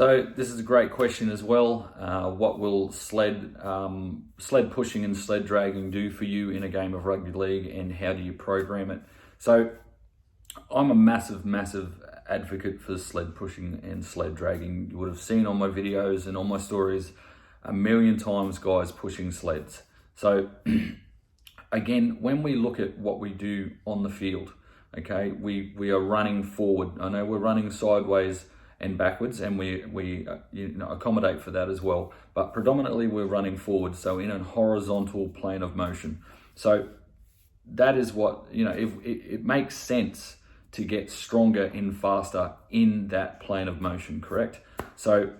So this is a great question as well. What will sled pushing and sled dragging do for you in a game of rugby league, and how do you program it? So I'm a massive advocate for sled pushing and sled dragging. You would have seen on my videos and on my stories a million times guys pushing sleds. So again, when we look at what we do on the field, okay, we are running forward. I know we're running sideways and backwards, and we accommodate for that as well, but predominantly we're running forward, so in a horizontal plane of motion. So that is what, if it makes sense to get stronger and faster in that plane of motion, correct? So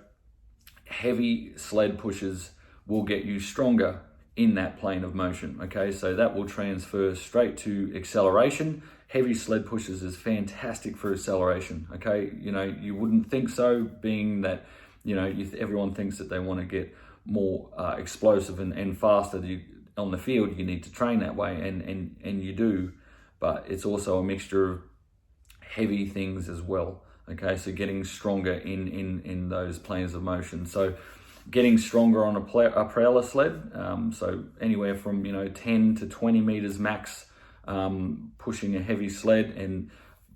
heavy sled pushes will get you stronger in that plane of motion, okay? So that will transfer straight to acceleration. Heavy sled pushes is fantastic for acceleration, okay? You wouldn't think so, being that, everyone thinks that they want to get more explosive and faster. On the field, you need to train that way, and you do, but it's also a mixture of heavy things as well, okay? So getting stronger in those planes of motion. So getting stronger on a prowler sled, so anywhere from 10 to 20 meters max, pushing a heavy sled, and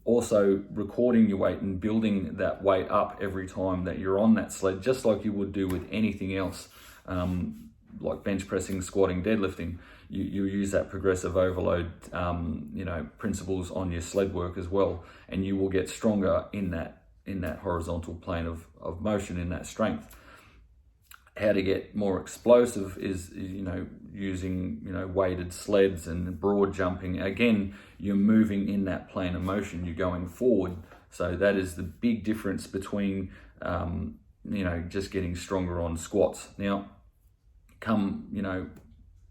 also recording your weight and building that weight up every time that you're on that sled, just like you would do with anything else, like bench pressing, squatting, deadlifting. You use that progressive overload principles on your sled work as well, and you will get stronger in that horizontal plane of motion, in that strength. How to get more explosive is using weighted sleds and broad jumping. Again, you're moving in that plane of motion, you're going forward. So that is the big difference between just getting stronger on squats. Now, come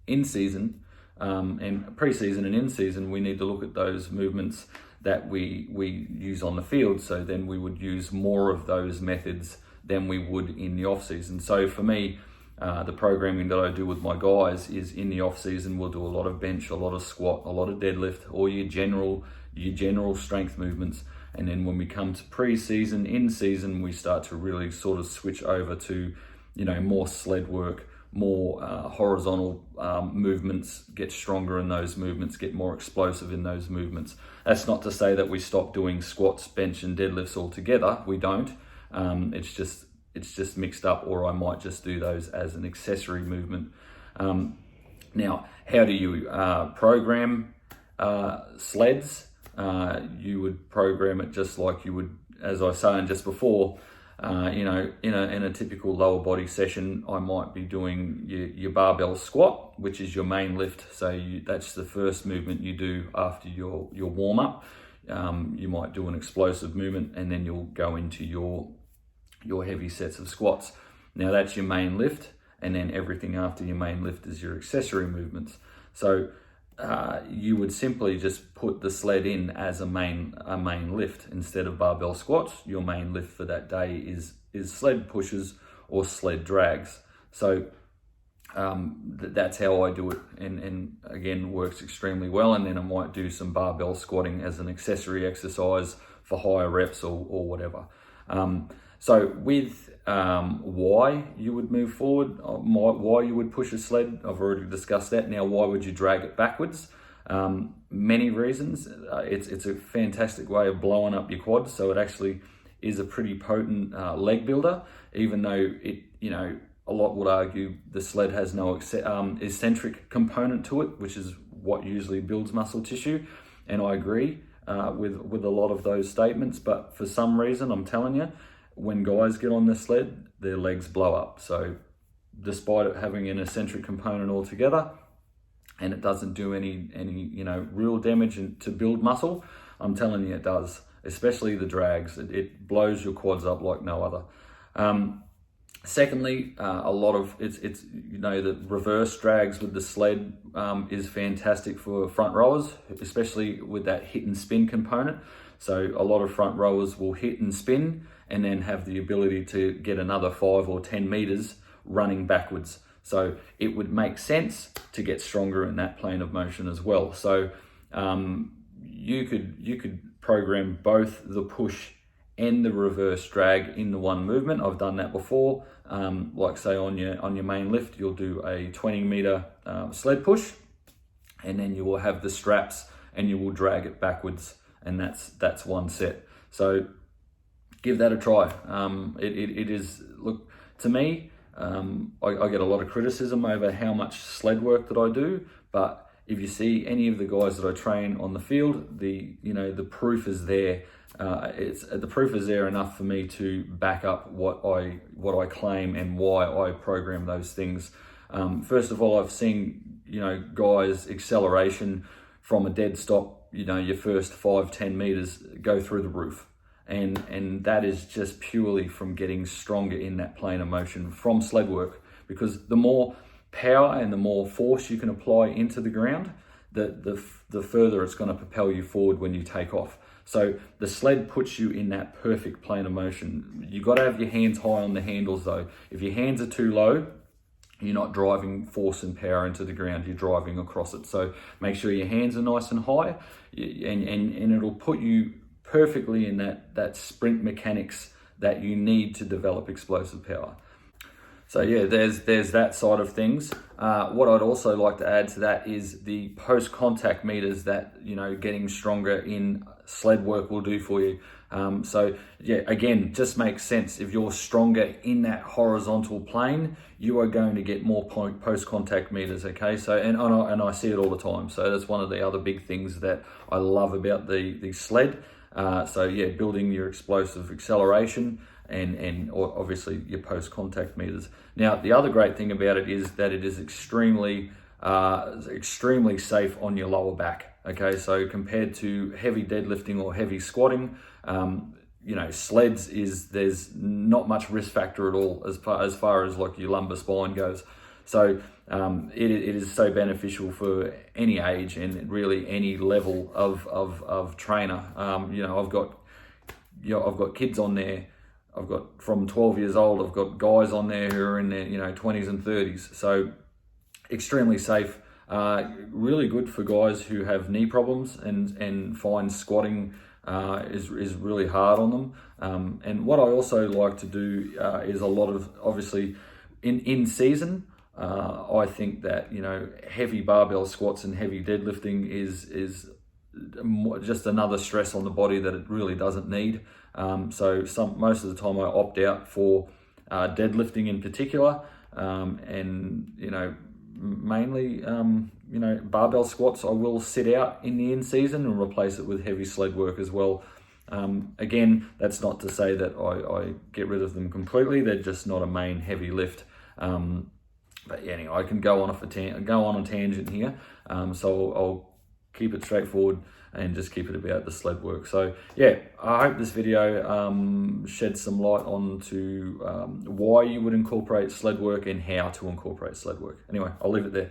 in season and pre-season and in season, we need to look at those movements that we use on the field. So then we would use more of those methods than we would in the off season. So for me, the programming that I do with my guys is, in the off season, we'll do a lot of bench, a lot of squat, a lot of deadlift, all your general strength movements. And then when we come to pre-season, in season, we start to really sort of switch over to, more sled work, more horizontal movements, get stronger in those movements, get more explosive in those movements. That's not to say that we stop doing squats, bench and deadlifts altogether. We don't. It's just mixed up, or I might just do those as an accessory movement. Now, how do you program sleds? You would program it just like you would, as I was saying just before, in a typical lower body session. I might be doing your barbell squat, which is your main lift. So that's the first movement you do after your warm up. You might do an explosive movement, and then you'll go into your heavy sets of squats. Now that's your main lift, and then everything after your main lift is your accessory movements. So you would simply just put the sled in as a main lift instead of barbell squats. Your main lift for that day is sled pushes or sled drags. So that's how I do it, and again, works extremely well. And then I might do some barbell squatting as an accessory exercise for higher reps or whatever. So with why you would move forward, why you would push a sled, I've already discussed that. Now, why would you drag it backwards? Many reasons. It's a fantastic way of blowing up your quads. So it actually is a pretty potent leg builder, even though a lot would argue the sled has no eccentric component to it, which is what usually builds muscle tissue. And I agree with a lot of those statements, but for some reason, I'm telling you, when guys get on the sled, their legs blow up. So despite it having an eccentric component altogether, and it doesn't do any real damage to build muscle, I'm telling you it does, especially the drags. It blows your quads up like no other. Secondly, a lot of it's the reverse drags with the sled is fantastic for front rowers, especially with that hit and spin component. So a lot of front rowers will hit and spin and then have the ability to get another 5 or 10 meters running backwards. So it would make sense to get stronger in that plane of motion as well. So you could program both the push and the reverse drag in the one movement. I've done that before. Like say on your main lift, you'll do a 20-meter sled push, and then you will have the straps and you will drag it backwards, and that's one set. So give that a try. It is, look, to me, I get a lot of criticism over how much sled work that I do, but if you see any of the guys that I train on the field, the proof is there. The proof is there enough for me to back up what I claim and why I program those things. First of all, I've seen guys' acceleration from a dead stop, your first 5-10 meters go through the roof. And that is just purely from getting stronger in that plane of motion from sled work, because the more power and the more force you can apply into the ground, the further it's going to propel you forward when you take off. So the sled puts you in that perfect plane of motion. You've got to have your hands high on the handles though. If your hands are too low, you're not driving force and power into the ground, you're driving across it. So make sure your hands are nice and high, and it'll put you perfectly in that sprint mechanics that you need to develop explosive power. So yeah, there's that side of things. What I'd also like to add to that is the post-contact meters that getting stronger in sled work will do for you. So yeah, again, just makes sense. If you're stronger in that horizontal plane, you are going to get more post-contact meters. Okay, so and I see it all the time. So that's one of the other big things that I love about the sled. So yeah, building your explosive acceleration and obviously your post-contact meters. Now, the other great thing about it is that it is extremely safe on your lower back. Okay, so compared to heavy deadlifting or heavy squatting, sleds there's not much risk factor at all as far as like your lumbar spine goes. So it is so beneficial for any age and really any level of trainer. I've got kids on there. I've got from 12 years old. I've got guys on there who are in their 20s and 30s. So extremely safe. Really good for guys who have knee problems and find squatting is really hard on them. And what I also like to do is a lot of, obviously, in season. I think that heavy barbell squats and heavy deadlifting is just another stress on the body that it really doesn't need. So most of the time I opt out for deadlifting in particular, and mainly barbell squats I will sit out in the in season and replace it with heavy sled work as well. Again, that's not to say that I get rid of them completely. They're just not a main heavy lift. But yeah, anyway, I can go on a tangent here. So I'll keep it straightforward and just keep it about the sled work. So yeah, I hope this video sheds some light onto why you would incorporate sled work and how to incorporate sled work. Anyway, I'll leave it there.